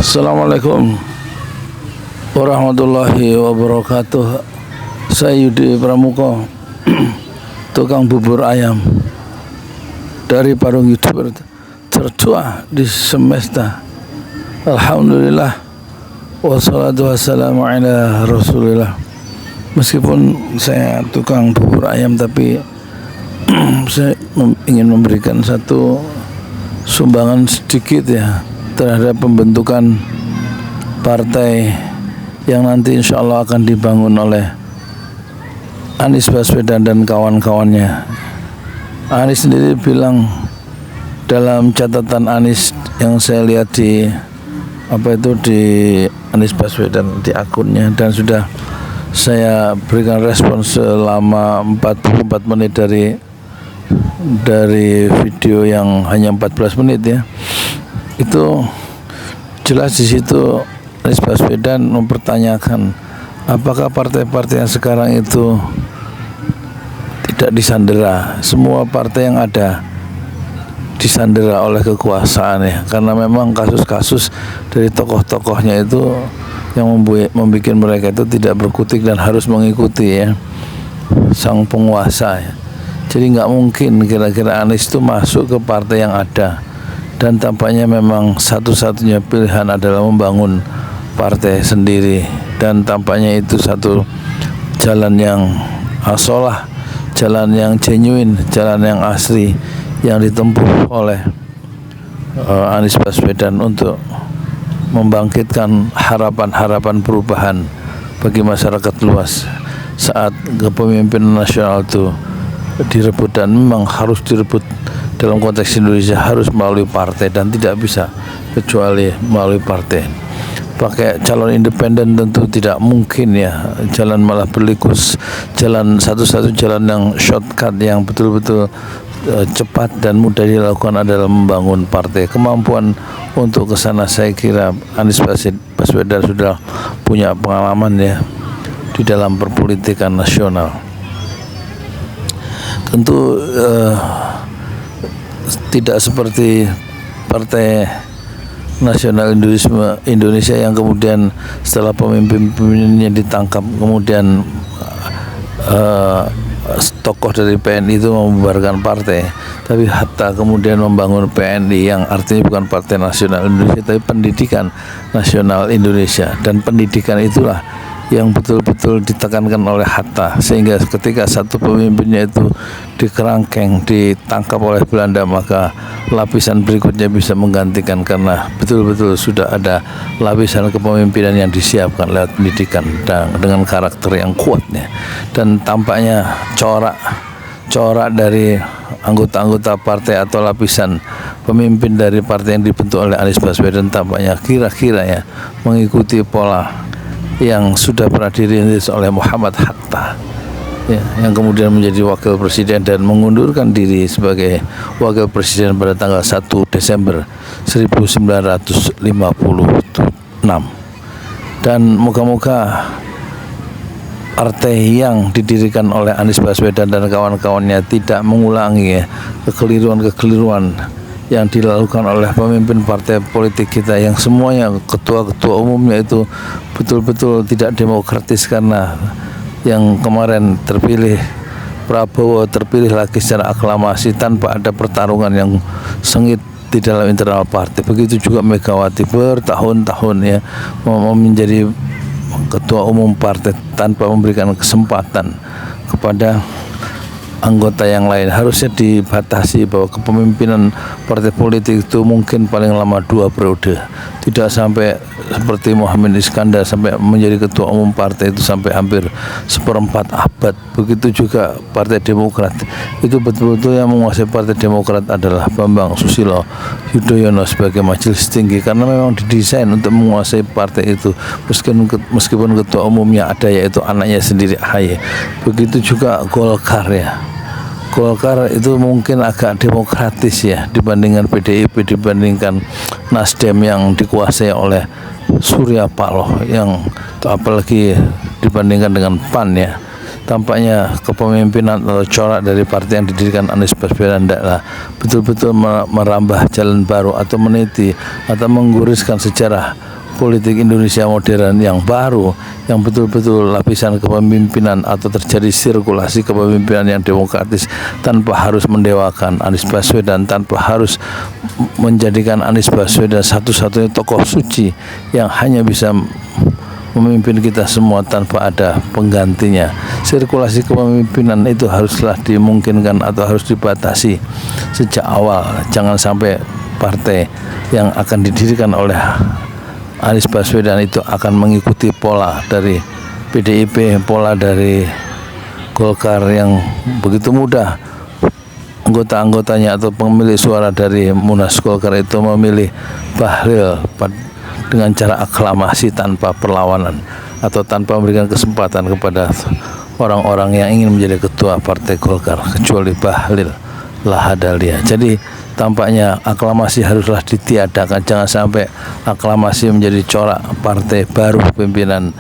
Assalamualaikum warahmatullahi wabarakatuh. Saya Yudi Pramuko, tukang bubur ayam dari Parung YouTuber tertua di semesta. Alhamdulillah, wassalatu wassalamu ala rasulillah. Meskipun saya tukang bubur ayam, tapi saya ingin memberikan satu sumbangan sedikit ya terhadap pembentukan partai yang nanti insya Allah akan dibangun oleh Anies Baswedan dan kawan-kawannya. Anies sendiri bilang dalam catatan Anies yang saya lihat di di Anies Baswedan di akunnya, dan sudah saya berikan respon selama 44 menit dari video yang hanya 14 menit ya. Itu jelas di situ Anies Baswedan mempertanyakan apakah partai-partai yang sekarang itu tidak disandera. Semua partai yang ada disandera oleh kekuasaan ya, karena memang kasus-kasus dari tokoh-tokohnya itu yang membuat mereka itu tidak berkutik dan harus mengikuti ya sang penguasa ya. Jadi nggak mungkin kira-kira Anies itu masuk ke partai yang ada, dan tampaknya memang satu-satunya pilihan adalah membangun partai sendiri, dan tampaknya itu satu jalan yang asolah, jalan yang genuine, jalan yang asli yang ditempuh oleh Anies Baswedan untuk membangkitkan harapan-harapan perubahan bagi masyarakat luas saat kepemimpinan nasional itu direbut, dan memang harus direbut dalam konteks Indonesia harus melalui partai dan tidak bisa kecuali melalui partai. Pakai calon independen tentu tidak mungkin ya, jalan malah berlikus. Jalan satu-satu jalan yang shortcut yang betul-betul cepat dan mudah dilakukan adalah membangun partai. Kemampuan untuk ke sana saya kira Anies Baswedan sudah punya pengalaman ya di dalam perpolitikan nasional. Tentu tidak seperti Partai Nasional Indonesia yang kemudian setelah pemimpin-pemimpinnya ditangkap, kemudian tokoh dari PNI itu membubarkan partai, tapi Hatta kemudian membangun PNI yang artinya bukan Partai Nasional Indonesia tapi Pendidikan Nasional Indonesia, dan pendidikan itulah yang betul-betul ditekankan oleh Hatta, sehingga ketika satu pemimpinnya itu dikerangkeng, ditangkap oleh Belanda, maka lapisan berikutnya bisa menggantikan karena betul-betul sudah ada lapisan kepemimpinan yang disiapkan lewat pendidikan dan dengan karakter yang kuatnya. Dan tampaknya corak dari anggota-anggota partai atau lapisan pemimpin dari partai yang dibentuk oleh Anies Baswedan tampaknya kira-kira ya mengikuti pola yang sudah pernah dirintis oleh Muhammad Hatta ya, yang kemudian menjadi wakil presiden dan mengundurkan diri sebagai wakil presiden pada tanggal 1 Desember 1956. Dan moga-moga partai yang didirikan oleh Anies Baswedan dan kawan-kawannya tidak mengulangi ya kekeliruan-kekeliruan yang dilakukan oleh pemimpin partai politik kita yang semuanya ketua-ketua umumnya itu betul-betul tidak demokratis, karena yang kemarin terpilih Prabowo terpilih lagi secara aklamasi tanpa ada pertarungan yang sengit di dalam internal partai. Begitu juga Megawati bertahun-tahun ya menjadi ketua umum partai tanpa memberikan kesempatan kepada anggota yang lain. Harusnya dibatasi bahwa kepemimpinan partai politik itu mungkin paling lama 2 periode, tidak sampai seperti Muhammad Iskandar sampai menjadi ketua umum partai itu sampai hampir 1/4 abad. Begitu juga Partai Demokrat, itu betul-betul yang menguasai Partai Demokrat adalah Bambang Susilo Yudhoyono sebagai majelis tinggi, karena memang didesain untuk menguasai partai itu, meskipun ketua umumnya ada yaitu anaknya sendiri AHY. Begitu juga Golkar ya. Golkar itu mungkin agak demokratis ya dibandingkan PDIP, dibandingkan Nasdem yang dikuasai oleh Surya Paloh, yang apalagi dibandingkan dengan PAN ya. Tampaknya kepemimpinan atau corak dari partai yang didirikan Anies Baswedan adalah betul-betul merambah jalan baru atau meniti atau mengguriskan sejarah politik Indonesia modern yang baru, yang betul-betul lapisan kepemimpinan atau terjadi sirkulasi kepemimpinan yang demokratis tanpa harus mendewakan Anies Baswedan, tanpa harus menjadikan Anies Baswedan satu-satunya tokoh suci yang hanya bisa memimpin kita semua tanpa ada penggantinya. Sirkulasi kepemimpinan itu haruslah dimungkinkan atau harus dibatasi sejak awal. Jangan sampai partai yang akan didirikan oleh Anies Baswedan itu akan mengikuti pola dari PDIP, pola dari Golkar yang begitu mudah anggota-anggotanya atau pemilih suara dari Munas Golkar itu memilih Bahlil dengan cara aklamasi tanpa perlawanan atau tanpa memberikan kesempatan kepada orang-orang yang ingin menjadi ketua partai Golkar kecuali Bahlil Lahadalia. Jadi tampaknya aklamasi haruslah ditiadakan, jangan sampai aklamasi menjadi corak partai baru pimpinan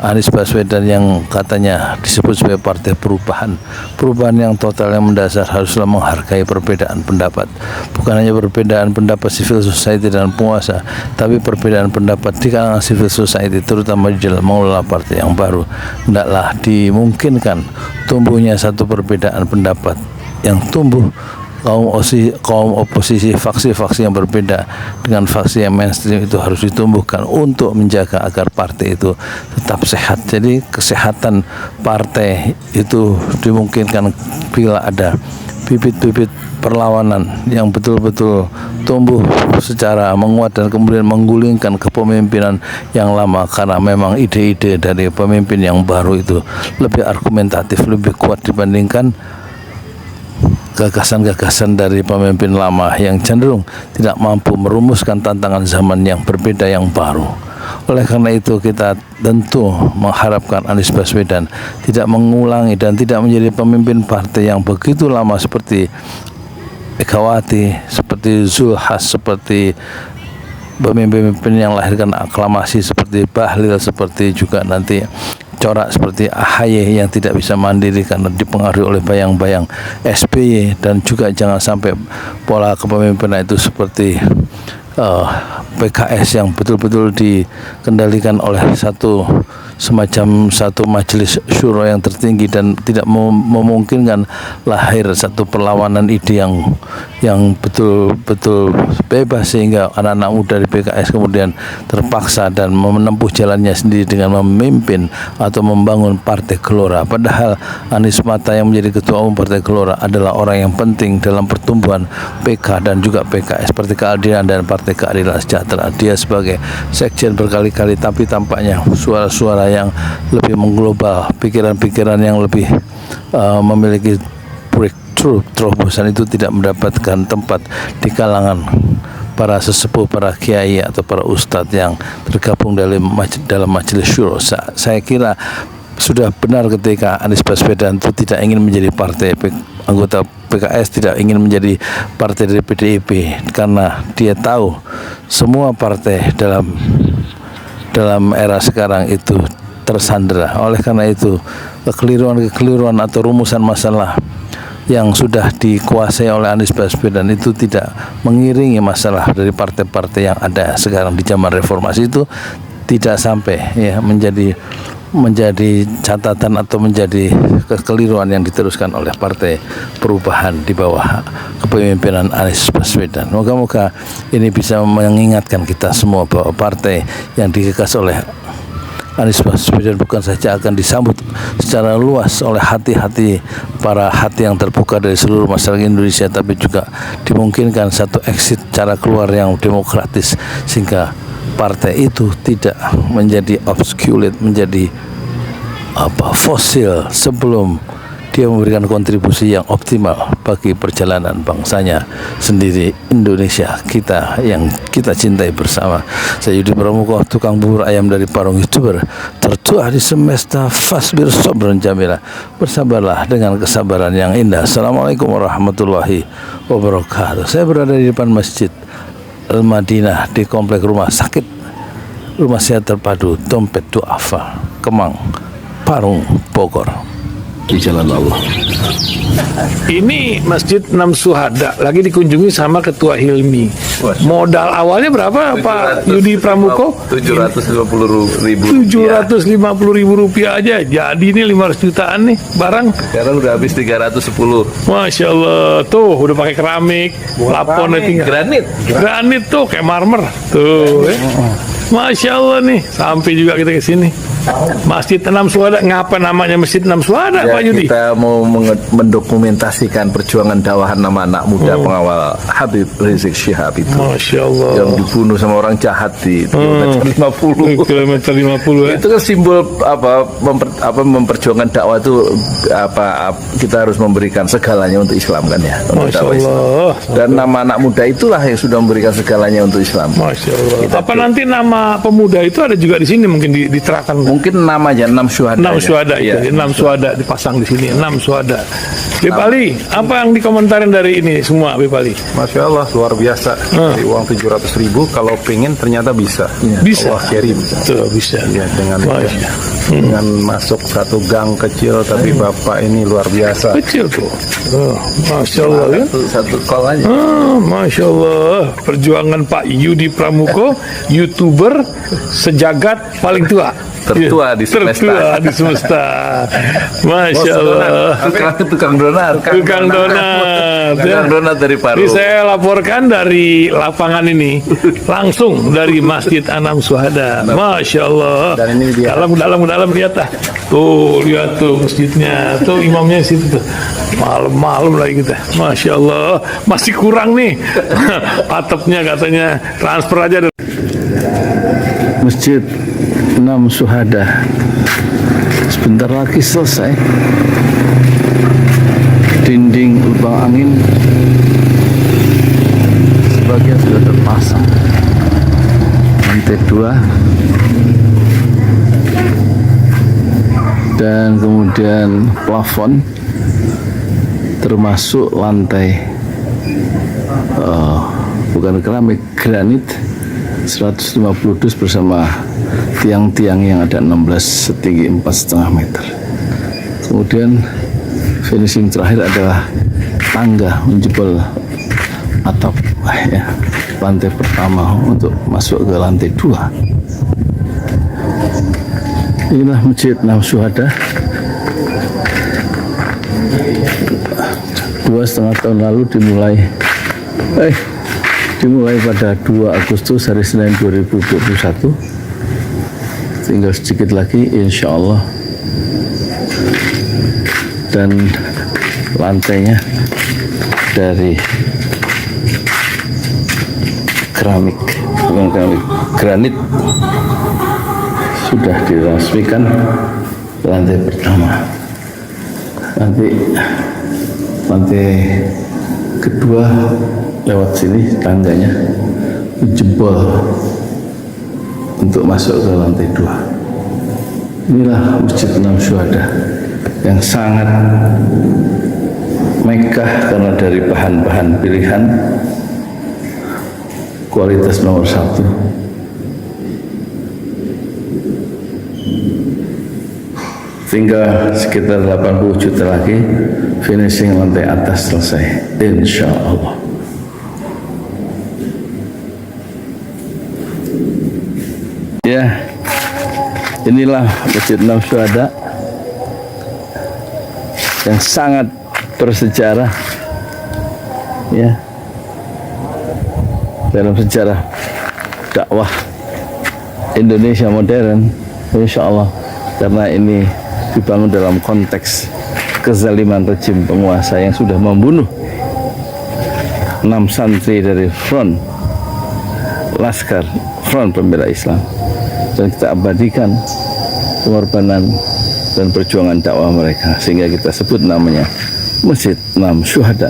Anies Baswedan yang katanya disebut sebagai partai perubahan. Perubahan yang total yang mendasar haruslah menghargai perbedaan pendapat. Bukan hanya perbedaan pendapat civil society dan penguasa, tapi perbedaan pendapat di kalangan civil society, terutama di dalam mengelola partai yang baru. Hendaklah dimungkinkan tumbuhnya satu perbedaan pendapat yang tumbuh kaum oposisi, faksi-faksi yang berbeda dengan faksi yang mainstream itu harus ditumbuhkan untuk menjaga agar partai itu tetap sehat. Jadi kesehatan partai itu dimungkinkan bila ada bibit-bibit perlawanan yang betul-betul tumbuh secara menguat dan kemudian menggulingkan kepemimpinan yang lama, karena memang ide-ide dari pemimpin yang baru itu lebih argumentatif, lebih kuat dibandingkan gagasan-gagasan dari pemimpin lama yang cenderung tidak mampu merumuskan tantangan zaman yang berbeda yang baru. Oleh karena itu kita tentu mengharapkan Anies Baswedan tidak mengulangi dan tidak menjadi pemimpin partai yang begitu lama seperti Megawati, seperti Zulhas, seperti pemimpin-pemimpin yang lahirkan aklamasi seperti Bahlil, seperti juga nanti corak seperti AHY yang tidak bisa mandiri karena dipengaruhi oleh bayang-bayang SBY, dan juga jangan sampai pola kepemimpinan itu seperti PKS yang betul-betul dikendalikan oleh semacam satu majelis syuro yang tertinggi dan tidak memungkinkan lahir satu perlawanan ide yang betul-betul bebas, sehingga anak-anak muda di PKS kemudian terpaksa dan menempuh jalannya sendiri dengan memimpin atau membangun Partai Gelora. Padahal Anies Mata yang menjadi ketua umum Partai Gelora adalah orang yang penting dalam pertumbuhan PK dan juga PKS, Partai Keadilan dan Partai Keadilan Sejahtera. Dia sebagai sekjen berkali-kali, tapi tampaknya suara-suara yang lebih mengglobal, pikiran-pikiran yang lebih memiliki breakthrough, terobosan itu tidak mendapatkan tempat di kalangan para sesepuh, para kiai atau para ustadz yang tergabung dalam majelis syuro. Saya kira sudah benar ketika Anies Baswedan itu tidak ingin menjadi partai anggota PKS, tidak ingin menjadi partai dari PDIP, karena dia tahu semua partai dalam era sekarang itu tersandera. Oleh karena itu kekeliruan atau rumusan masalah yang sudah dikuasai oleh Anies Baswedan itu tidak mengiringi masalah dari partai-partai yang ada sekarang di zaman reformasi itu, tidak sampai ya menjadi catatan atau menjadi kekeliruan yang diteruskan oleh Partai Perubahan di bawah kepemimpinan Anies Baswedan. Moga-moga ini bisa mengingatkan kita semua bahwa partai yang digagas oleh Anies Baswedan bukan saja akan disambut secara luas oleh hati-hati yang terbuka dari seluruh masyarakat Indonesia, tapi juga dimungkinkan satu exit, cara keluar yang demokratis, sehingga partai itu tidak menjadi obscurate, menjadi fosil sebelum dia memberikan kontribusi yang optimal bagi perjalanan bangsanya sendiri, Indonesia kita yang kita cintai bersama. Saya Yudi Pramuko, tukang bubur ayam dari Parung, YouTuber tertua di semesta. Fasbir sabran jamila, bersabarlah dengan kesabaran yang indah. Assalamualaikum warahmatullahi wabarakatuh. Saya berada di depan Masjid Al-Madinah di komplek rumah sakit Rumah Sehat Terpadu Dompet Duafa, Kemang, Parung, Bogor. di jalan Allah. Ini Masjid Enam Syuhada lagi dikunjungi sama Ketua Hilmi. Modal awalnya berapa Pak Yudi Pramuko? 750.000. 750.000 rupiah aja. Jadi ini 500 jutaan nih barang. Sekarang udah habis 310. Masya Allah, tuh udah pakai keramik, plafonnya tinggal granit tuh kayak marmer tuh. Masya Allah nih, sampai juga kita ke sini. Masjid Enam Syuhada, ngapa namanya Masjid Enam Syuhada, Ya, Pak Yudi? kita mau mendokumentasikan perjuangan dakwah nama anak muda pengawal Habib Rizik Syihab itu Masya Allah. yang dibunuh sama orang jahat di kilometer 50. Kilometer 50 ya. Itu kan simbol memperjuangkan dakwah itu kita harus memberikan segalanya untuk Islam kan ya. Untuk Masya dakwah Islam. Allah. Dan nama anak muda itulah yang sudah memberikan segalanya untuk Islam. Masya Allah. Apa nanti nama pemuda itu ada juga di sini mungkin diterangkan? Mungkin namanya 6 syuhada. 6 syuhada ya. itu, 6 syuhada dipasang di sini, 6 syuhada. Bipali, apa yang dikomentarin dari ini semua, Bipali? Masya Allah, luar biasa. Dari uang 700.000, kalau pengen ternyata bisa. Bisa. Allah kirim. Tuh, bisa. Ya, Masya. dengan masuk satu gang kecil, tapi Bapak ini luar biasa. Kecil tuh. Oh, Masya Allah ya. Satu call aja. Masya Allah, perjuangan Pak Yudi Pramuko, YouTuber sejagat paling tua. Tertua di semesta. Tertua di semesta. Masya Allah. Tukang donat. Tukang donat. Tukang donat dari Paru. Ini saya laporkan dari lapangan ini, langsung dari Masjid Enam Syuhada. Masya Allah. Dan ini dia. Dalam lihat lah. Tuh lihat tuh masjidnya. Tuh imamnya di situ tuh. Malam-malam lagi kita. Masya Allah. Masih kurang nih. Atapnya katanya transfer aja. Masjid Enam Syuhada sebentar lagi selesai. Dinding lubang angin sebagian sudah terpasang, lantai 2 dan kemudian plafon termasuk lantai bukan keramik, granit 150 dus bersama tiang-tiang yang ada 16 setinggi 4,5 meter. Kemudian finishing terakhir adalah tangga menjebol atap ya, lantai pertama untuk masuk ke lantai 2. Inilah Masjid Enam Syuhada. 2,5 tahun lalu dimulai pada 2 Agustus hari Senin 2021. Tinggal sedikit lagi insya Allah, dan lantainya dari keramik, bukan keramik, granit sudah diresmikan lantai pertama. Nanti lantai kedua lewat sini tangganya jebol untuk masuk ke lantai 2. Inilah Masjid Enam Syuhada yang sangat megah karena dari bahan-bahan pilihan, kualitas nomor 1. Tinggal sekitar 80 juta lagi finishing lantai atas selesai, insya Allah. Ya, inilah Masjid Enam Syuhada yang sangat bersejarah ya dalam sejarah dakwah Indonesia modern, insya Allah, karena ini dibangun dalam konteks kezaliman rejim penguasa yang sudah membunuh 6 santri dari front Laskar Front Pembela Islam, dan kita abadikan pengorbanan dan perjuangan dakwah mereka sehingga kita sebut namanya Masjid Enam Syuhada.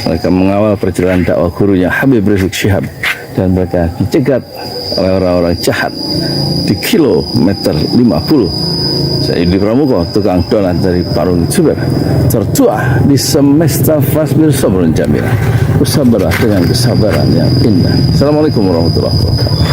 Mereka mengawal perjalanan dakwah gurunya Habib Rizik Syihab, dan mereka dicegat oleh orang-orang jahat di kilometer 50. Saya Yudi Pramuko, tukang donat dari Parung Super, tertua di semesta fasmir sabrun jamila, bersabarlah dengan kesabaran yang indah. Assalamualaikum warahmatullahi wabarakatuh.